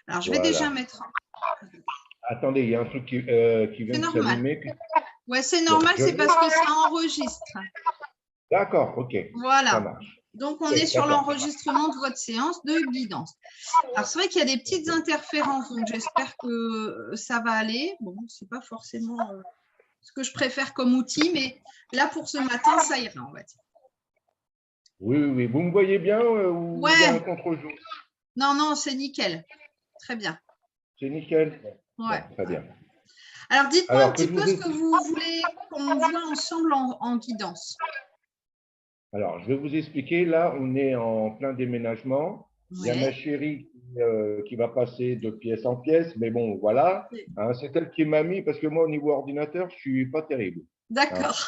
Alors, je vais déjà Voilà. mettre… Attendez, il y a un truc qui vient C'est de normal. s'allumer. Ouais, c'est normal, c'est parce que ça enregistre. D'accord, ok. Ça Voilà. marche. Donc, on Ok, est sur d'accord. l'enregistrement de votre séance de guidance. Alors, c'est vrai qu'il y a des petites interférences, donc j'espère que ça va aller. Bon, ce n'est pas forcément ce que je préfère comme outil, mais là, pour ce matin, ça ira, on va dire. Oui, oui, oui. Vous me voyez bien ou il y a un Ouais, contre-jour? non, non, c'est nickel. Très bien. C'est nickel? Bon, Ouais. très bien. Alors, dites-moi un Alors, que petit je peu vous ce que vous voulez qu'on voit ensemble en guidance. Alors, je vais vous expliquer. Là, on est en plein déménagement. Il y a ma Ouais. chérie qui va passer de pièce en pièce, mais bon, voilà. Hein, c'est elle qui m'a mis, parce que moi, au niveau ordinateur, je suis pas terrible. Hein, D'accord.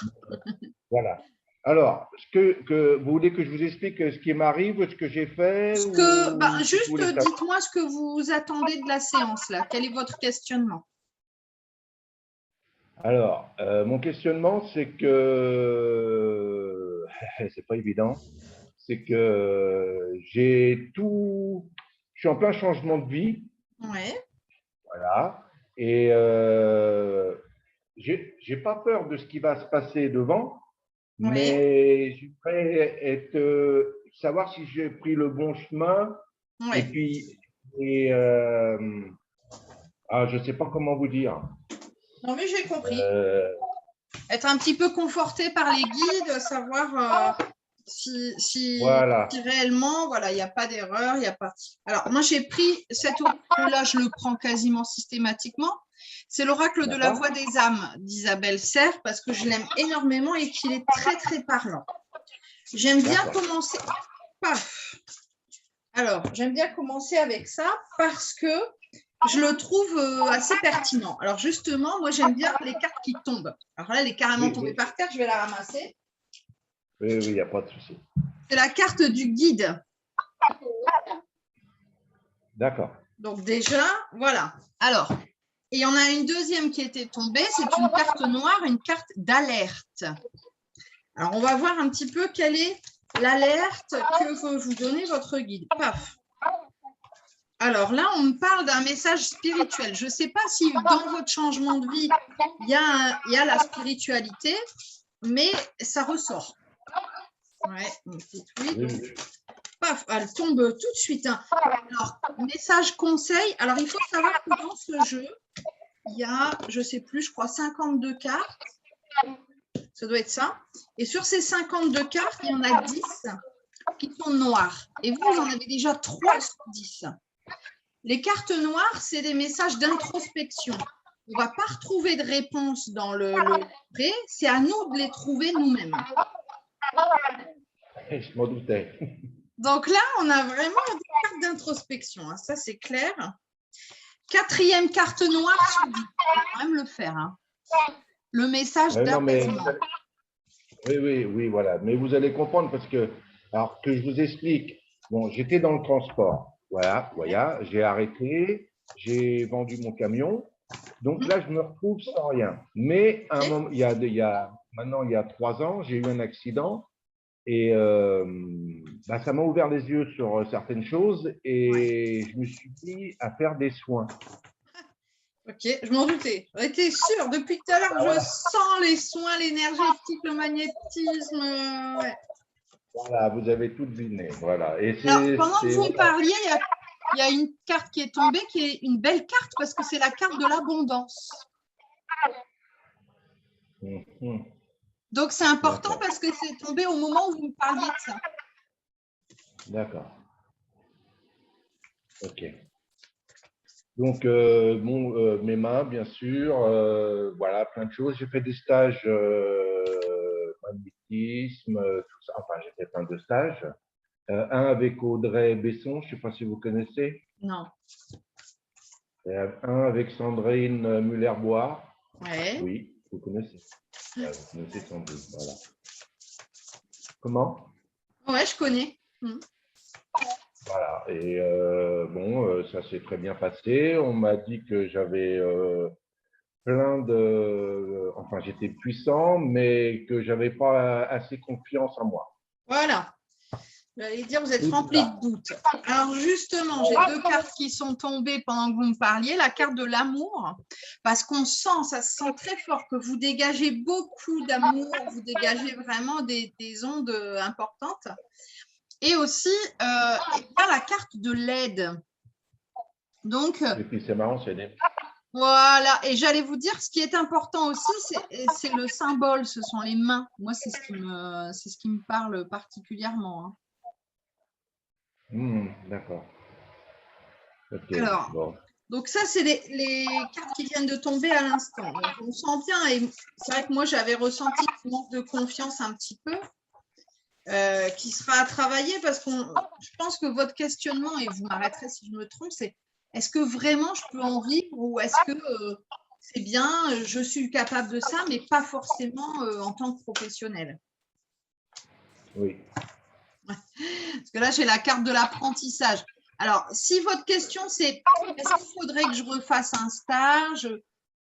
voilà. Alors, vous voulez que je vous explique ce qui m'arrive, ce que j'ai fait, ou qu'est-ce que vous Juste voulez savoir? dites-moi ce que vous attendez de la séance, là. Quel est votre questionnement? Alors, mon questionnement, c'est que c'est pas évident. C'est que j'ai tout. Je suis en plein changement de vie. Ouais. Voilà. Et j'ai pas peur de ce qui va se passer devant, Ouais. mais je voudrais savoir si j'ai pris le bon chemin. Et Ouais. puis, je sais pas comment vous dire. Non, mais j'ai compris. Euh, Être un petit peu conforté par les guides, savoir si voilà. réellement, voilà, il n'y a pas d'erreur, il n'y a pas. Alors, moi, j'ai pris cet oracle-là, je le prends quasiment systématiquement. C'est l'oracle de la D'accord. voix des âmes d'Isabelle Serre parce que je l'aime énormément et qu'il est très, très parlant. J'aime bien commencer. Paf. Alors, j'aime bien commencer avec ça parce que je le trouve assez pertinent. Alors, justement, moi, j'aime bien les cartes qui tombent. Alors là, elle est carrément tombée par terre. Je vais la ramasser. Oui, il n'y a pas de souci. C'est la carte du guide. D'accord. Donc, déjà, voilà. Alors, et il y en a une deuxième qui était tombée. C'est une carte noire, une carte d'alerte. Alors, on va voir un petit peu quelle est l'alerte que veut vous donner votre guide. Paf. Alors là, on me parle d'un message spirituel. Je ne sais pas si dans votre changement de vie, il y a la spiritualité, mais ça ressort. Ouais, une petite oui, donc, paf, elle tombe tout de suite. Hein. Alors, message conseil. Alors, il faut savoir que dans ce jeu, il y a, je ne sais plus, je crois 52 cartes. Ça doit être ça. Et sur ces 52 cartes, il y en a 10 qui sont noires. Et vous en avez déjà 3 sur 10. Les cartes noires, c'est des messages d'introspection. On ne va pas retrouver de réponse dans le prêt, c'est à nous de les trouver nous-mêmes. Je m'en doutais. Donc là, on a vraiment des cartes d'introspection, hein, ça c'est clair. Quatrième carte noire sur 10, il faut quand même le faire. Hein. Le message d'apaisement. Oui, voilà. Mais vous allez comprendre parce que, alors que je vous explique, bon, j'étais dans le transport. Voilà, j'ai arrêté, j'ai vendu mon camion. Donc là, je me retrouve sans rien. Mais à un moment, maintenant, il y a 3 ans, j'ai eu un accident et ça m'a ouvert les yeux sur certaines choses et je me suis mis à faire des soins. Ok, je m'en doutais. J'étais sûre, depuis tout à l'heure, je sens les soins, l'énergétique, le magnétisme. Ouais. Voilà, vous avez tout deviné. Voilà. Et Alors, pendant que vous me parliez, il y a une carte qui est tombée, qui est une belle carte parce que c'est la carte de l'abondance. Donc, c'est important parce que c'est tombé au moment où vous me parliez de ça. D'accord. Ok. Donc, mes mains, bien sûr, voilà, plein de choses. J'ai fait des stages magnétisme, tout ça. Enfin, j'ai fait plein de stages. Un avec Audrey Besson, je ne sais pas si vous connaissez. Non. Un avec Sandrine Muller-Bois. Ouais. Oui, vous connaissez. Vous connaissez Sandrine, voilà. Comment? Ouais, je connais. Voilà, et ça s'est très bien passé. On m'a dit que j'avais enfin, j'étais puissant, mais que j'avais pas assez confiance en moi. Voilà. J'allais dire, vous êtes Tout rempli ça. de doutes. Alors justement, j'ai deux cartes qui sont tombées pendant que vous me parliez. La carte de l'amour, parce qu'on sent, ça se sent très fort que vous dégagez beaucoup d'amour, vous dégagez vraiment des ondes importantes. Et aussi, il y a la carte de l'aide. Donc, Et puis c'est marrant, c'est des… voilà. Et j'allais vous dire, ce qui est important aussi, c'est le symbole, ce sont les mains. Moi, c'est ce qui me parle particulièrement, hein. D'accord. Ok. Alors, Bon. donc ça, c'est les cartes qui viennent de tomber à l'instant. Donc, on sent bien, et c'est vrai que moi, j'avais ressenti un manque de confiance un petit peu, qui sera à travailler parce que je pense que votre questionnement, et vous m'arrêterez si je me trompe, c'est est-ce que vraiment je peux en vivre ou est-ce que c'est bien, je suis capable de ça, mais pas forcément en tant que professionnel. Oui. Parce que là, j'ai la carte de l'apprentissage. Alors, si votre question, c'est est-ce qu'il faudrait que je refasse un stage?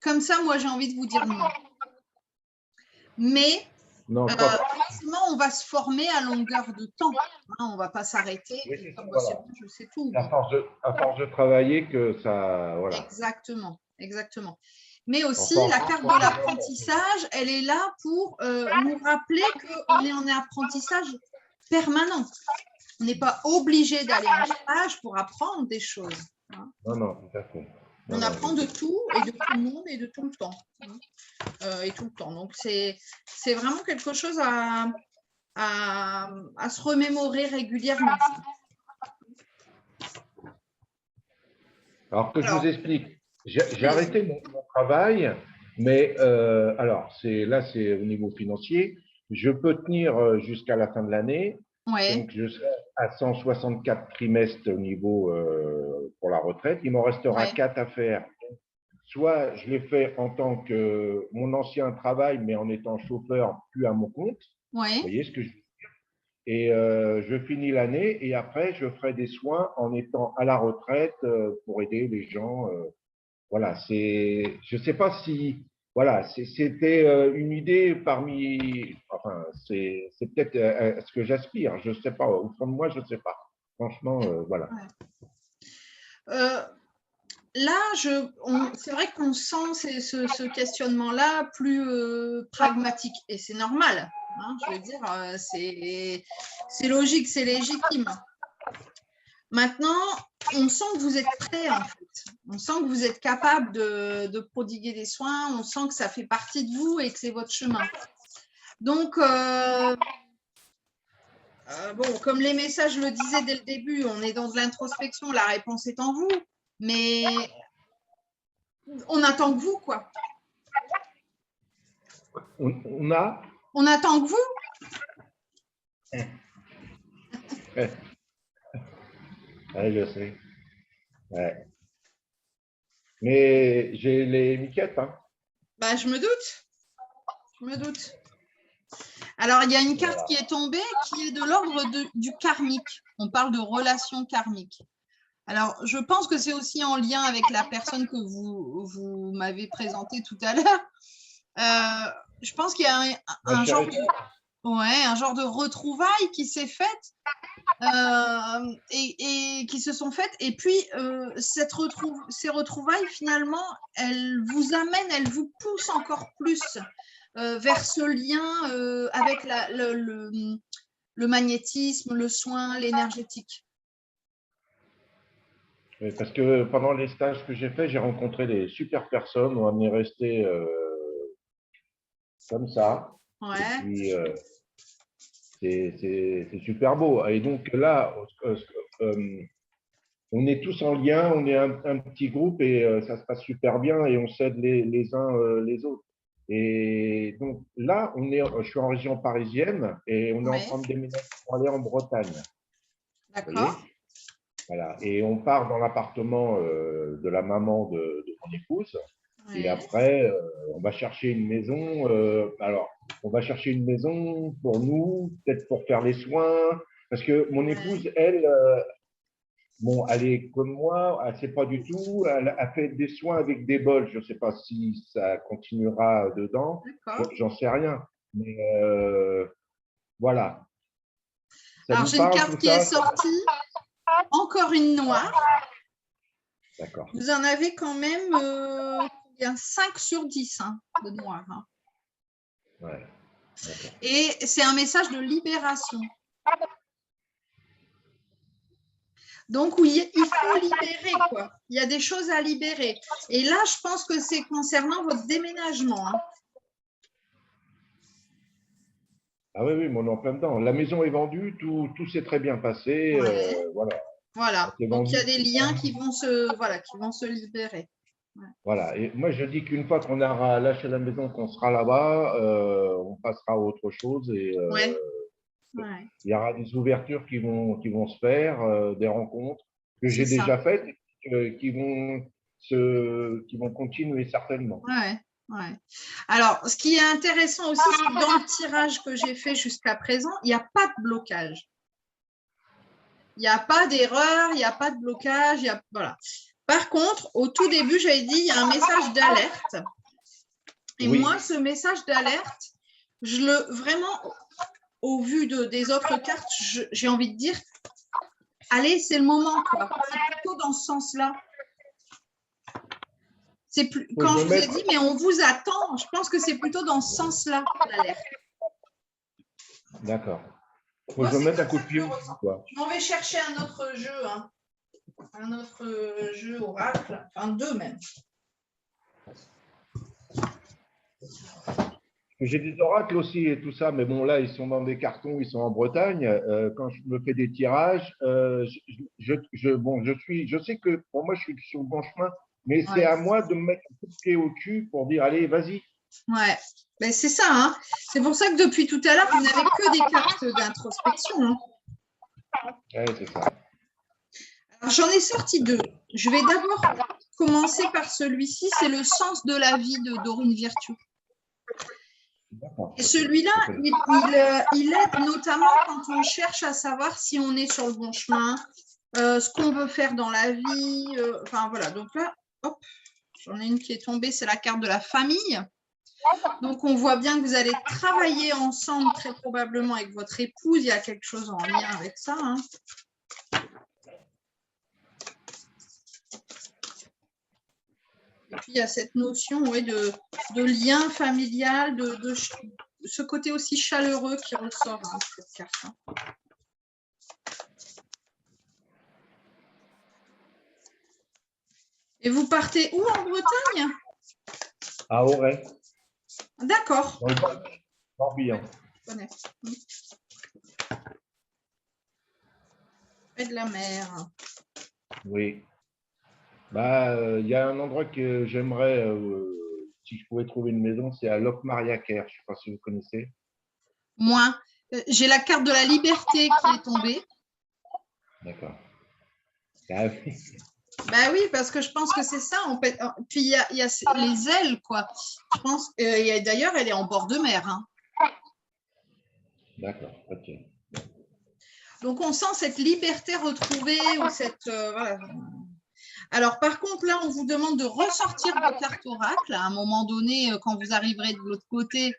Comme ça, moi, j'ai envie de vous dire non. Mais Non, je pense… forcément, on va se former à longueur de temps. Hein, on ne va pas s'arrêter. Oui, Et c'est ça, comme c'est voilà. bon, je sais tout. À force de travailler que ça… Voilà. Exactement, exactement. Mais On aussi, force, la carte de l'apprentissage, elle est là pour nous rappeler qu'on est en apprentissage permanent. On n'est pas obligé d'aller en stage pour apprendre des choses, hein. Non, tout à fait. On apprend de tout et de tout le monde et de tout le temps, hein. Et tout le temps. Donc, c'est vraiment quelque chose à se remémorer régulièrement. Alors que je vous Alors, explique, j'ai arrêté mon travail, mais alors là, c'est au niveau financier. Je peux tenir jusqu'à la fin de l'année. ouais, Donc, je serai à 164 trimestres au niveau pour la retraite. Il m'en restera ouais, 4 à faire. Soit je l'ai fait en tant que mon ancien travail, mais en étant chauffeur, plus à mon compte. Vous ouais. voyez ce que je… Et je finis l'année et après, je ferai des soins en étant à la retraite pour aider les gens. Voilà, c'est… Je ne sais pas si… Voilà, c'était une idée parmi… Enfin, c'est peut-être ce que j'aspire. Je ne sais pas. Au fond de moi, je ne sais pas. Franchement, voilà. Ouais. Là, c'est vrai qu'on sent ce questionnement-là plus pragmatique et c'est normal, hein, je veux dire, c'est logique, c'est légitime. Maintenant, on sent que vous êtes prêt en fait. On sent que vous êtes capable de prodiguer des soins, on sent que ça fait partie de vous et que c'est votre chemin. Donc, bon, comme les messages le disaient dès le début, on est dans de l'introspection, la réponse est en vous, mais on attend que vous, quoi. On a… On attend que vous. Ouais, je sais. Ouais. Mais j'ai les miquettes, hein. Bah, je me doute. Je me doute. Alors, il y a une carte Voilà. qui est tombée qui est de l'ordre du karmique. On parle de relations karmiques. Alors, je pense que c'est aussi en lien avec la personne que vous m'avez présentée tout à l'heure. Je pense qu'il y a un genre de retrouvailles qui s'est faite et qui se sont faites. Et puis, ces retrouvailles, finalement, elles vous amènent, elles vous poussent encore plus vers ce lien avec le magnétisme, le soin, l'énergétique. Oui, parce que pendant les stages que j'ai faits, j'ai rencontré des super personnes. On est resté comme ça. Et Ouais. puis, c'est super beau. Et donc là, on est tous en lien, on est un petit groupe et ça se passe super bien et on s'aide les uns les autres. Et donc là, je suis en région parisienne et on est en Ouais. train de déménager pour aller en Bretagne. Vous D'accord. voyez? Voilà. Et on part dans l'appartement de la maman de mon épouse. Et Ouais. après, on va chercher une maison. Alors, on va chercher une maison pour nous, peut-être pour faire les soins. Parce que mon épouse, elle, bon, elle est comme moi, elle ne sait pas du tout. Elle a fait des soins avec des bols. Je ne sais pas si ça continuera dedans. D'accord. J'en sais rien. Mais voilà. Ça Alors, vous j'ai une parle carte tout qui est ça? sortie. Encore une noire. D'accord. Vous en avez quand même 5 sur 10 de noir. Ouais. Et c'est un message de libération. Donc, oui, il faut libérer, quoi. Il y a des choses à libérer. Et là, je pense que c'est concernant votre déménagement. Ah oui, oui, mais on est en plein dedans. La maison est vendue, tout s'est très bien passé. Ouais. Voilà. Voilà. C'est Donc, il y a vendu. des liens qui vont se libérer. Ouais. Voilà. Et moi, je dis qu'une fois qu'on aura lâché la maison, qu'on sera là-bas, on passera à autre chose et Ouais. Ouais. il y aura des ouvertures qui vont se faire, des rencontres que C'est j'ai ça. déjà faites et qui vont continuer certainement. Ouais. Ouais. Alors, ce qui est intéressant aussi, c'est que dans le tirage que j'ai fait jusqu'à présent, il n'y a pas de blocage. Il n'y a pas d'erreur, il n'y a pas de blocage. Voilà. Par contre, au tout début, j'avais dit, il y a un message d'alerte. Et Oui. moi, ce message d'alerte, vraiment, au vu des autres cartes, j'ai envie de dire, allez, c'est le moment, quoi. C'est plutôt dans ce sens-là. Quand je vous ai dit, mais on vous attend, je pense que c'est plutôt dans ce sens-là, l'alerte. D'accord. Faut que je me mette un coup de pied au cul, quoi. Je m'en vais chercher un autre jeu, un autre jeu oracle, enfin 2 même. J'ai des oracles aussi et tout ça, mais bon, là, ils sont dans des cartons, ils sont en Bretagne. Quand je me fais des tirages, je sais que pour moi, je suis sur le bon chemin, mais c'est à moi de me mettre un coup de pied au cul pour dire, allez, vas-y. Ouais, ben, c'est ça. Hein. C'est pour ça que depuis tout à l'heure, vous n'avez que des cartes d'introspection. Hein. Ouais, c'est ça. Alors, j'en ai sorti 2. Je vais d'abord commencer par celui-ci, c'est le sens de la vie de Dorine Virtue. Et celui-là, il aide notamment quand on cherche à savoir si on est sur le bon chemin, ce qu'on veut faire dans la vie. Enfin, voilà. Donc là, hop, j'en ai une qui est tombée, c'est la carte de la famille. Donc, on voit bien que vous allez travailler ensemble, très probablement avec votre épouse. Il y a quelque chose en lien avec ça. Hein. Et puis, il y a cette notion de lien familial, de ce côté aussi chaleureux qui ressort hein, de cette carte. Hein. Et vous partez où en Bretagne? À Auray. D'accord. Dans le Morbihan. Je connais. Près de la mer. Oui. Bah, il y a un endroit que j'aimerais, si je pouvais trouver une maison, c'est à Locmariaquer. Je ne sais pas si vous connaissez. Moins. J'ai la carte de la liberté qui est tombée. D'accord. Ah oui. Bah oui, parce que je pense que c'est ça. Puis il y a les ailes, quoi. Je pense. D'ailleurs, elle est en bord de mer. Hein. D'accord. Ok. Donc on sent cette liberté retrouvée ou cette. Voilà. Alors par contre, là, on vous demande de ressortir vos cartes oracle. À un moment donné, quand vous arriverez de l'autre côté,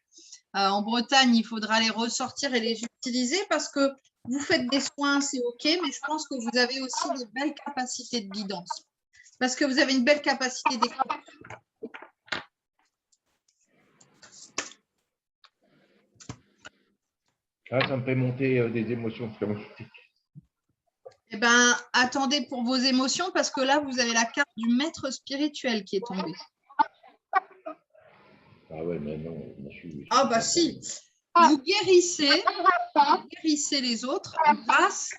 en Bretagne, il faudra les ressortir et les utiliser parce que vous faites des soins, c'est OK, mais je pense que vous avez aussi des belles capacités de guidance. Parce que vous avez une belle capacité d'écoute. Ah, ça me fait monter des émotions. Eh bien, attendez pour vos émotions parce que là, vous avez la carte du maître spirituel qui est tombée. Ah ouais, mais non, moi, je suis. Ah bah si, vous guérissez les autres grâce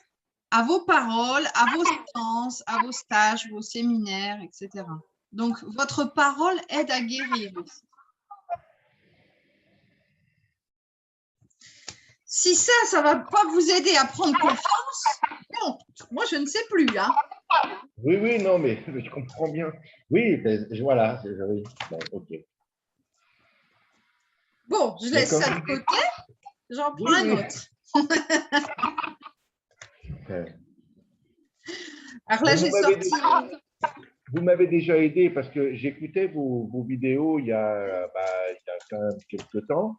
à vos paroles, à vos séances, à vos stages, vos séminaires, etc. Donc, votre parole aide à guérir aussi. Si ça ne va pas vous aider à prendre confiance, bon, moi, je ne sais plus. Hein. Oui, oui, non, mais je comprends bien. Oui, voilà. Oui. Bon, ok. Bon, je laisse ça de côté. J'en prends un autre. Alors là, j'ai sorti. Vous m'avez déjà aidé parce que j'écoutais vos vidéos il y a quand même quelques temps.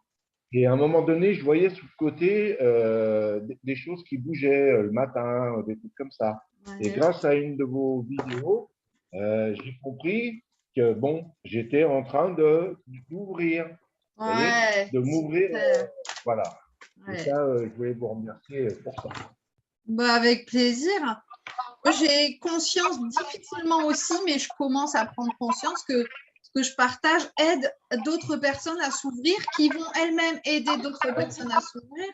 Et à un moment donné, je voyais sur le côté des choses qui bougeaient le matin, des trucs comme ça. Et Ouais. grâce à une de vos vidéos, j'ai compris que bon, j'étais en train d'ouvrir, vous voyez, Ouais, de m'ouvrir, super. voilà. Et Ouais. ça, je voulais vous remercier pour ça. Bah, avec plaisir. Moi, j'ai conscience difficilement aussi, mais je commence à prendre conscience que ce que je partage aide d'autres personnes à s'ouvrir, qui vont elles-mêmes aider d'autres personnes à s'ouvrir.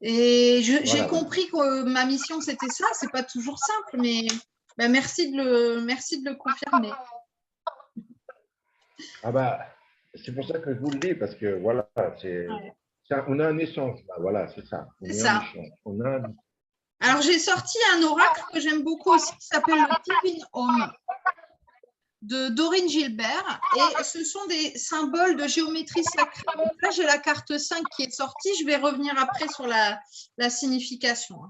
Et j'ai Voilà. compris que ma mission, c'était ça. C'est pas toujours simple, mais bah, merci de le confirmer. Ah bah, c'est pour ça que je vous le dis, parce que voilà, Ouais. on a un échange, là, voilà, c'est ça. On C'est est en ça. échange. On a Alors, j'ai sorti un oracle que j'aime beaucoup aussi, qui s'appelle le Divine Home, de Dorine Gilbert, et ce sont des symboles de géométrie sacrée. Donc là, j'ai la carte 5 qui est sortie. Je vais revenir après sur la signification.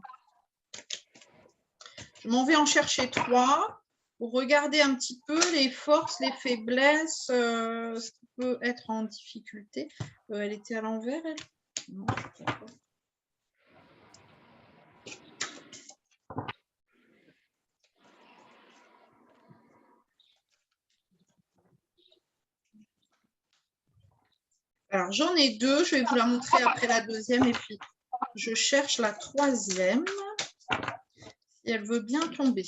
Je m'en vais en chercher 3 pour regarder un petit peu les forces, les faiblesses, ce qui peut être en difficulté. Elle était à l'envers, elle? Non, je crois pas. Alors, j'en ai 2. Je vais vous la montrer après la deuxième. Et puis, je cherche la troisième. Si elle veut bien tomber.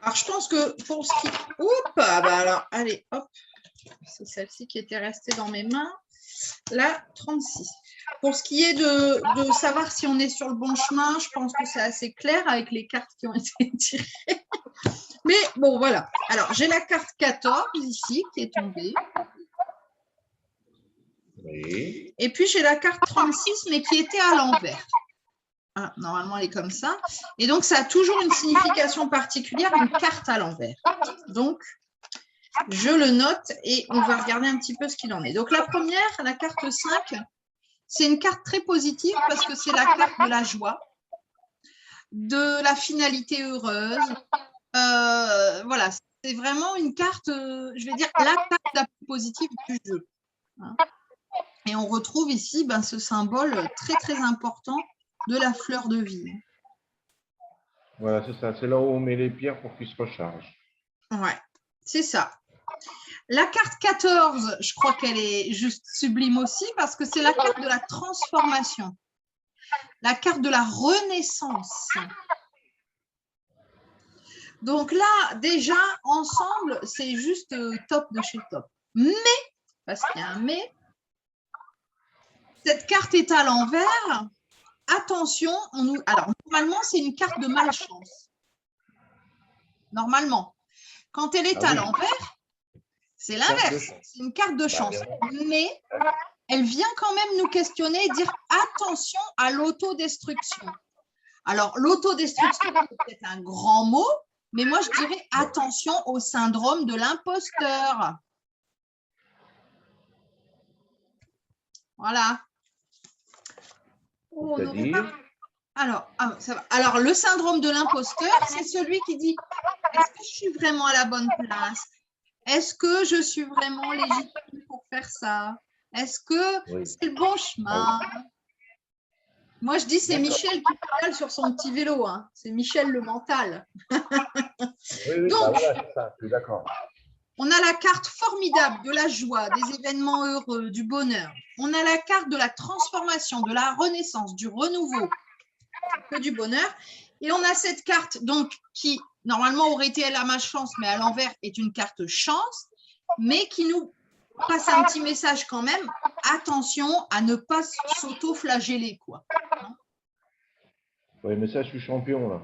Alors, je pense que pour ce qui... Oups, bah alors, allez, hop. C'est celle-ci qui était restée dans mes mains. La 36. Pour ce qui est de savoir si on est sur le bon chemin, je pense que c'est assez clair avec les cartes qui ont été tirées. Mais bon, voilà. Alors, j'ai la carte 14 ici qui est tombée. Oui. Et puis, j'ai la carte 36, mais qui était à l'envers. Ah, normalement, elle est comme ça. Et donc, ça a toujours une signification particulière, une carte à l'envers. Donc, je le note et on va regarder un petit peu ce qu'il en est. Donc, la première, la carte 5, c'est une carte très positive parce que c'est la carte de la joie, de la finalité heureuse. Voilà, c'est vraiment une carte, je vais dire, la carte la plus positive du jeu. Et on retrouve ici ce symbole très, très important de la fleur de vie. Voilà, c'est ça. C'est là où on met les pierres pour qu'ils se rechargent. Ouais, c'est ça. La carte 14, je crois qu'elle est juste sublime aussi parce que c'est la carte de la transformation, la carte de la renaissance. Donc là, déjà, ensemble, c'est juste top de chez top. Mais, parce qu'il y a un mais, cette carte est à l'envers. Attention, alors normalement, c'est une carte de malchance. Normalement. Quand elle est à l'envers, c'est l'inverse. C'est une carte de chance. Mais elle vient quand même nous questionner et dire attention à l'autodestruction. Alors, l'autodestruction, c'est peut-être un grand mot, mais moi, je dirais attention au syndrome de l'imposteur. Voilà. Oh, ça va. Alors, le syndrome de l'imposteur, c'est celui qui dit est-ce que je suis vraiment à la bonne place? Est-ce que je suis vraiment légitime pour faire ça? Est-ce que c'est le bon chemin? Moi, je dis c'est Michel qui pédale sur son petit vélo. Hein. C'est Michel le mental. Oui, Donc, voilà, c'est ça, je suis d'accord. On a la carte formidable de la joie, des événements heureux, du bonheur. On a la carte de la transformation, de la renaissance, du renouveau, que du bonheur. Et on a cette carte donc qui, normalement, aurait été la malchance, mais à l'envers est une carte chance, mais qui nous passe un petit message quand même. Attention à ne pas s'auto-flageller, quoi. Oui, mais ça, je suis champion, là.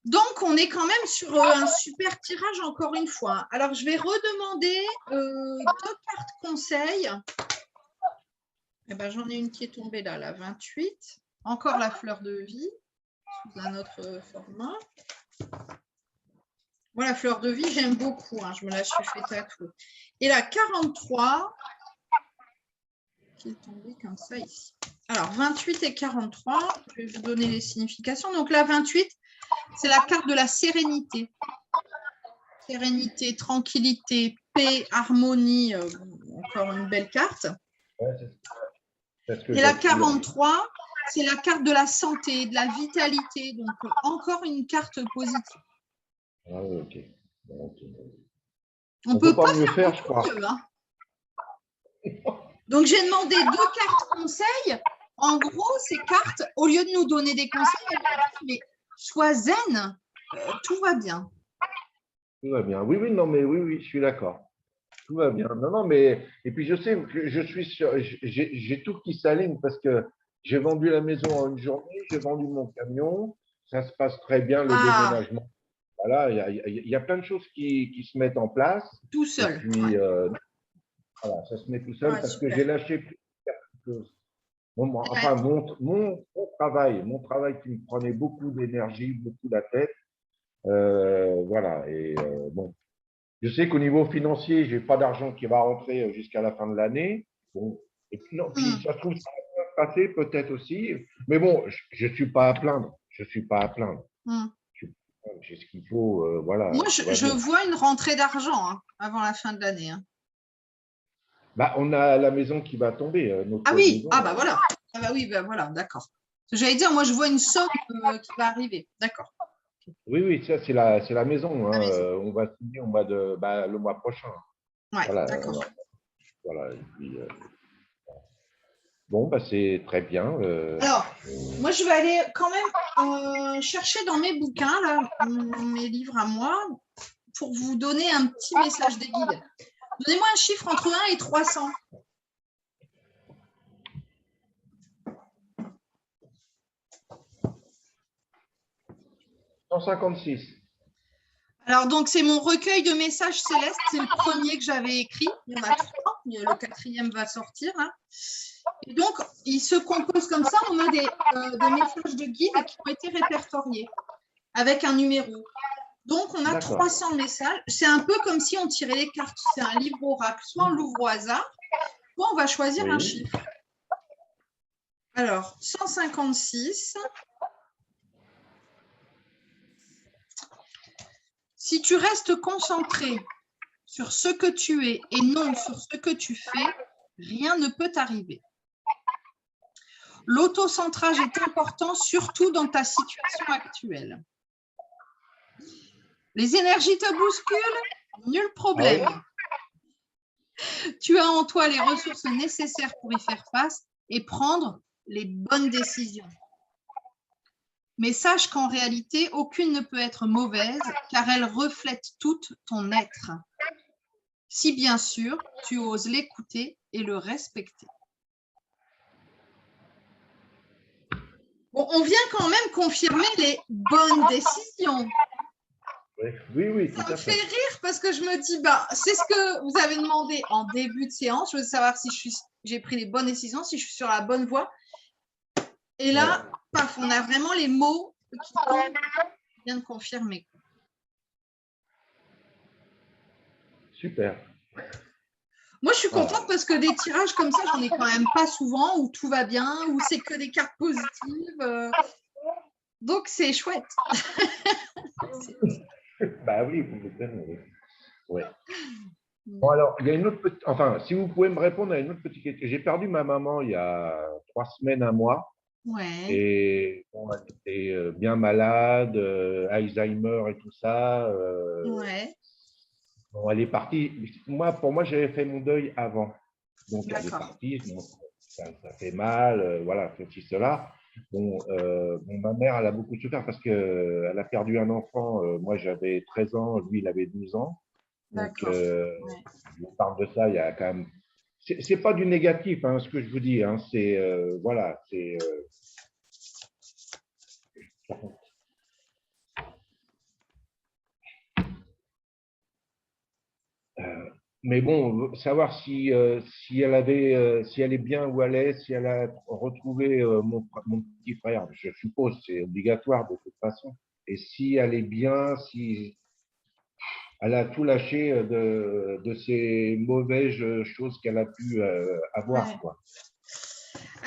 Donc, on est quand même sur un super tirage, encore une fois. Alors, je vais redemander 2 cartes conseils. Eh ben, j'en ai une qui est tombée là, la 28. Encore la fleur de vie, sous un autre format. Moi, la fleur de vie, j'aime beaucoup. Hein, je me la suis fait tatouer. Et la 43, qui est tombée comme ça ici. Alors, 28 et 43, je vais vous donner les significations. Donc, la 28, c'est la carte de la sérénité. Sérénité, tranquillité, paix, harmonie. encore une belle carte. Ouais, c'est ce que Et la j'attire. 43, c'est la carte de la santé, de la vitalité. Donc, encore une carte positive. Ah oui, ok. Bon, ok. On ne peut peut pas mieux faire, je beaucoup crois. mieux, hein. Donc, j'ai demandé 2 cartes conseils. En gros, ces cartes, au lieu de nous donner des conseils, elles nous disent, mais sois zen, tout va bien. Tout va bien. Oui, oui, non, mais oui, oui, je suis d'accord. Tout va bien. Non, non, mais et puis je sais que je suis sûr, j'ai tout qui s'aligne parce que j'ai vendu la maison en une journée, j'ai vendu mon camion, ça se passe très bien le Ah, déménagement. Voilà, il y a plein de choses qui se mettent en place. tout Et seul. puis, Ouais. voilà, ça se met tout seul Ouais, parce que super. j'ai lâché plusieurs choses. Enfin, Ouais. mon travail qui me prenait beaucoup d'énergie, beaucoup la tête. Voilà. Et bon, je sais qu'au niveau financier, j'ai pas d'argent qui va rentrer jusqu'à la fin de l'année. Bon, et puis, non, puis ça se trouve, ça va passer peut-être aussi. Mais bon, je suis pas à plaindre. Je suis pas à plaindre. J'ai ce qu'il faut. Voilà, Moi, tout va je bien. vois une rentrée d'argent hein, avant la fin de l'année. Hein. Bah, on a la maison qui va tomber, Ah notre oui, maison. ah bah voilà. Ah bah oui, bah voilà, d'accord. J'allais dire, moi, je vois une somme qui va arriver. D'accord. Oui, oui, ça, c'est la maison. La Hein. maison. On va signer le mois prochain. Ouais, Voilà. d'accord. Voilà. Et puis, bon, bah, c'est très bien. Alors, moi, je vais aller quand même chercher dans mes bouquins, là, mes livres à moi, pour vous donner un petit message des guides. Donnez-moi un chiffre entre 1 et 300. 156. Alors, donc, c'est mon recueil de messages célestes. C'est le premier que j'avais écrit. Il y en a 3. Le 4e va sortir. Hein. Et donc, il se compose comme ça. On a des messages de guide qui ont été répertoriés avec un numéro. Donc, on a 300 messages. C'est un peu comme si on tirait les cartes. C'est un livre oracle. Soit on l'ouvre au hasard, soit on va choisir un chiffre. Alors, 156. Si tu restes concentré sur ce que tu es et non sur ce que tu fais, rien ne peut t'arriver. L'autocentrage est important, surtout dans ta situation actuelle. Les énergies te bousculent? Nul problème. Ah oui. Tu as en toi les ressources nécessaires pour y faire face et prendre les bonnes décisions. Mais sache qu'en réalité, aucune ne peut être mauvaise car elle reflète toute ton être. Si bien sûr, tu oses l'écouter et le respecter. Bon, on vient quand même confirmer les bonnes décisions. Oui, oui, ça me fait rire parce que je me dis, bah, c'est ce que vous avez demandé en début de séance. Je veux savoir si j'ai pris les bonnes décisions, si je suis sur la bonne voie. Et là, paf, on a vraiment les mots qui viennent de confirmer. Super. Moi, je suis contente parce que des tirages comme ça, j'en ai quand même pas souvent, où tout va bien, où c'est que des cartes positives. Donc, c'est chouette. Bah oui, vous m'étonnez. Ouais. Bon, alors, il y a une autre petite. Enfin, si vous pouvez me répondre à une autre petite question. J'ai perdu ma maman il y a 3 semaines, un mois. Ouais. Et bon, elle était bien malade, Alzheimer et tout ça. Ouais. Bon, elle est partie. Pour moi, j'avais fait mon deuil avant. Donc, elle est partie. Bon, ça fait mal, voilà, ceci, cela. Bon, ma mère, elle a beaucoup souffert parce qu'elle a perdu un enfant. Moi, j'avais 13 ans, lui, il avait 12 ans. Donc, je vous parle de ça, il y a quand même. C'est pas du négatif, hein, ce que je vous dis. Hein, c'est voilà, c'est. Mais bon, savoir si elle avait, si elle est bien où elle est, si elle a retrouvé mon petit frère, je suppose, c'est obligatoire de toute façon. Et si elle est bien, si elle a tout lâché de ces mauvaises choses qu'elle a pu avoir, quoi.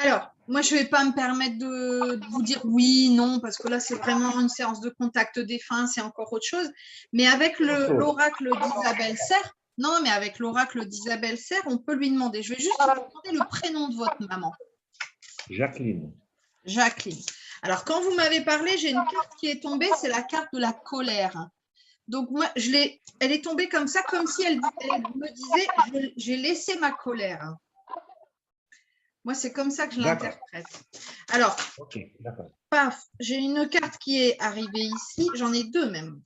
Alors, moi, je ne vais pas me permettre de vous dire oui, non, parce que là, c'est vraiment une séance de contact défunt, c'est encore autre chose. Mais avec l'oracle d'Isabelle Serre, Non, mais avec l'oracle d'Isabelle Serre, on peut lui demander. Je vais juste vous demander le prénom de votre maman. Jacqueline. Jacqueline. Alors, quand vous m'avez parlé, j'ai une carte qui est tombée, c'est la carte de la colère. Donc, moi, elle est tombée comme ça, comme si elle me disait, j'ai laissé ma colère. Moi, c'est comme ça que je l'interprète. Alors, paf, j'ai une carte qui est arrivée ici. J'en ai deux même.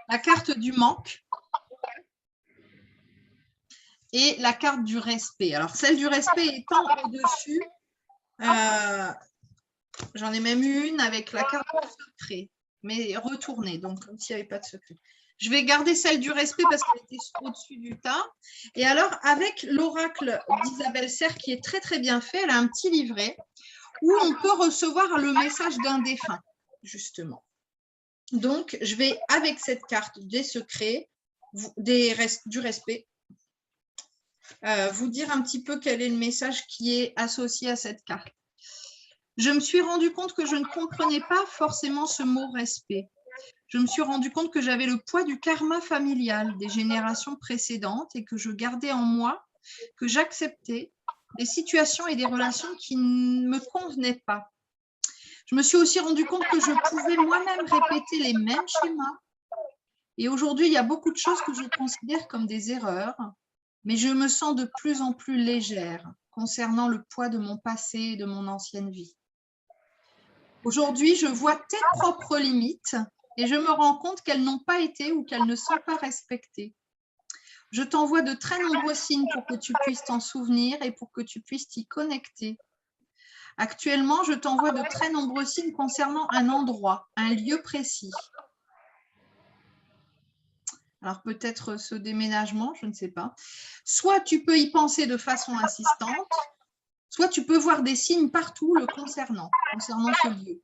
La carte du manque et la carte du respect. Alors, celle du respect étant au-dessus, j'en ai même eu une avec la carte du secret, mais retournée, donc comme s'il n'y avait pas de secret. Je vais garder celle du respect parce qu'elle était au-dessus du tas. Et alors, avec l'oracle d'Isabelle Serre, qui est très, très bien fait, elle a un petit livret où on peut recevoir le message d'un défunt, justement. Donc, je vais, avec cette carte des secrets, du respect, vous dire un petit peu quel est le message qui est associé à cette carte. Je me suis rendu compte que je ne comprenais pas forcément ce mot respect. Je me suis rendu compte que j'avais le poids du karma familial des générations précédentes et que je gardais en moi, que j'acceptais des situations et des relations qui ne me convenaient pas. Je me suis aussi rendu compte que je pouvais moi-même répéter les mêmes schémas. Et aujourd'hui, il y a beaucoup de choses que je considère comme des erreurs, mais je me sens de plus en plus légère concernant le poids de mon passé et de mon ancienne vie. Aujourd'hui, je vois tes propres limites et je me rends compte qu'elles n'ont pas été ou qu'elles ne sont pas respectées. Je t'envoie de très nombreux signes pour que tu puisses t'en souvenir et pour que tu puisses t'y connecter. Actuellement, je t'envoie de très nombreux signes concernant un endroit, un lieu précis. Alors peut-être ce déménagement, je ne sais pas. Soit tu peux y penser de façon insistante, soit tu peux voir des signes partout le concernant ce lieu.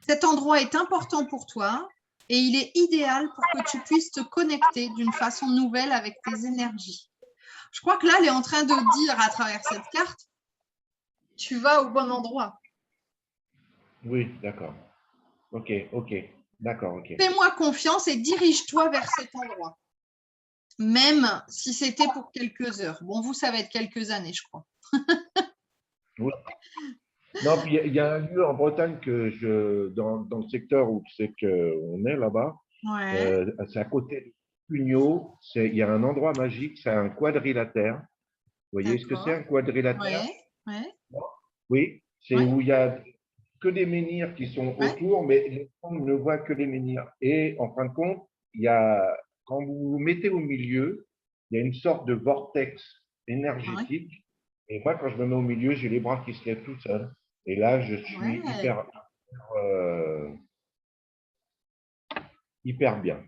Cet endroit est important pour toi et il est idéal pour que tu puisses te connecter d'une façon nouvelle avec tes énergies. Je crois que là, elle est en train de dire à travers cette carte, tu vas au bon endroit. Oui, d'accord. Ok, d'accord, ok. Fais-moi confiance et dirige-toi vers cet endroit. Même si c'était pour quelques heures. Bon, vous, ça va être quelques années, je crois. Oui. Non, puis il y a un lieu en Bretagne dans le secteur où c'est qu'on est là-bas, Ouais. c'est à côté de Pugnot, il y a un endroit magique, c'est un quadrilatère. Vous voyez ce que c'est un quadrilatère? Ouais. Oui, c'est Ouais. où il y a que des menhirs qui sont Ouais. autour, mais les gens ne voient que les menhirs. Et en fin de compte, quand vous vous mettez au milieu, il y a une sorte de vortex Ouais. énergétique. Et moi, quand je me mets au milieu, j'ai les bras qui se lèvent tout seuls. Et là, je suis hyper bien.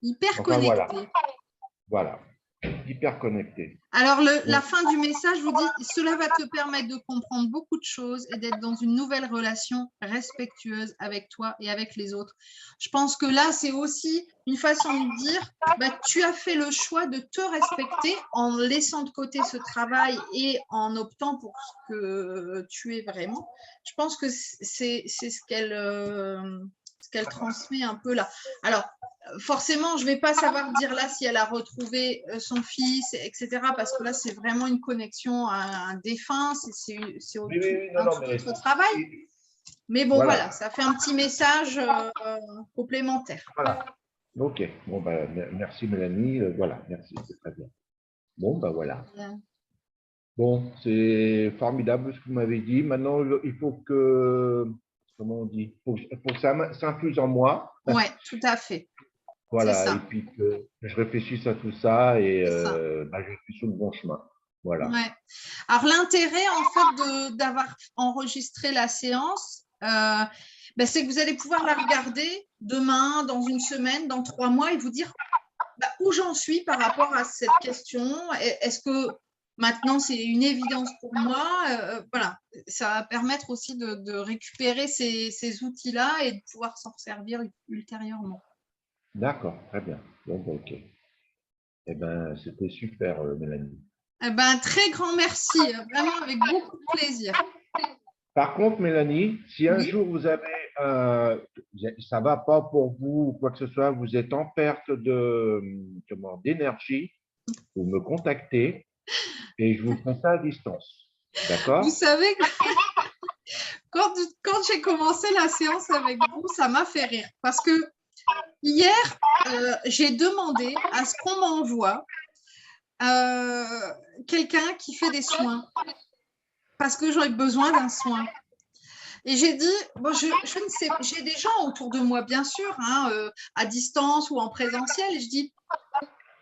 Hyper Enfin, connecté. voilà, hyper connecté. Alors, la fin du message vous dit « Cela va te permettre de comprendre beaucoup de choses et d'être dans une nouvelle relation respectueuse avec toi et avec les autres. » Je pense que là, c'est aussi une façon de dire tu as fait le choix de te respecter en laissant de côté ce travail et en optant pour ce que tu es vraiment. Je pense que c'est ce qu'elle transmet un peu là. Alors, forcément, je ne vais pas savoir dire là si elle a retrouvé son fils, etc. Parce que là, c'est vraiment une connexion à un défunt, c'est un tout autre travail. Mais bon, voilà, ça fait un petit message complémentaire. Voilà. Ok. Bon, merci Mélanie. Voilà, merci, c'est très bien. Bon, voilà. Bon, c'est formidable ce que vous m'avez dit. Maintenant, il faut que, comment on dit, faut que ça s'infuse en moi. Oui, tout à fait. Voilà, et puis que je réfléchisse à tout ça et je suis sur le bon chemin. Voilà. Ouais. Alors, l'intérêt, en fait, d'avoir enregistré la séance, c'est que vous allez pouvoir la regarder demain, dans une semaine, dans 3 mois et vous dire où j'en suis par rapport à cette question. Est-ce que maintenant, c'est une évidence pour moi? Voilà, ça va permettre aussi de récupérer ces outils-là et de pouvoir s'en servir ultérieurement. D'accord, très bien. Bon, ok. Eh bien, c'était super, Mélanie. Très grand merci, vraiment avec beaucoup de plaisir. Par contre, Mélanie, si un jour vous avez ça ne va pas pour vous ou quoi que ce soit, vous êtes en perte d'énergie, vous me contactez et je vous fais ça à distance. D'accord? Vous savez que quand j'ai commencé la séance avec vous, ça m'a fait rire parce que hier, j'ai demandé à ce qu'on m'envoie quelqu'un qui fait des soins parce que j'aurais besoin d'un soin. Et j'ai dit, bon, je ne sais, j'ai des gens autour de moi, bien sûr, hein, à distance ou en présentiel, et je dis,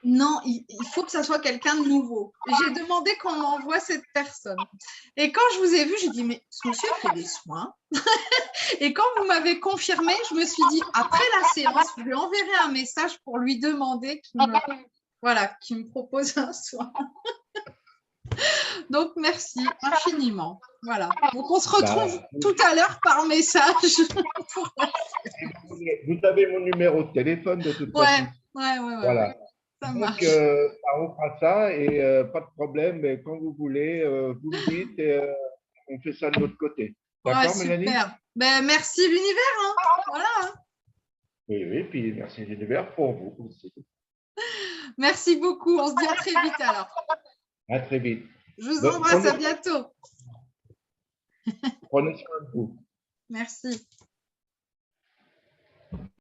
non, il faut que ça soit quelqu'un de nouveau. J'ai demandé qu'on m'envoie cette personne. Et quand je vous ai vu, j'ai dit, mais ce monsieur fait des soins. Et quand vous m'avez confirmé, je me suis dit, après la séance, je lui enverrai un message pour lui demander qu'il me propose un soin. Donc, merci infiniment. Voilà. Donc, on se retrouve tout à l'heure par message. Vous avez mon numéro de téléphone de toute façon. Voilà. Ça Donc, marche. on fera ça et pas de problème. Mais quand vous voulez, vous me dites et on fait ça de l'autre côté. D'accord, Mélanie? Super. Ben, merci l'univers. Hein. Voilà. Oui, puis merci l'univers pour vous aussi. Merci beaucoup. On se dit à très vite alors. À très vite. Je vous embrasse, à bientôt. Prenez soin de vous. Merci.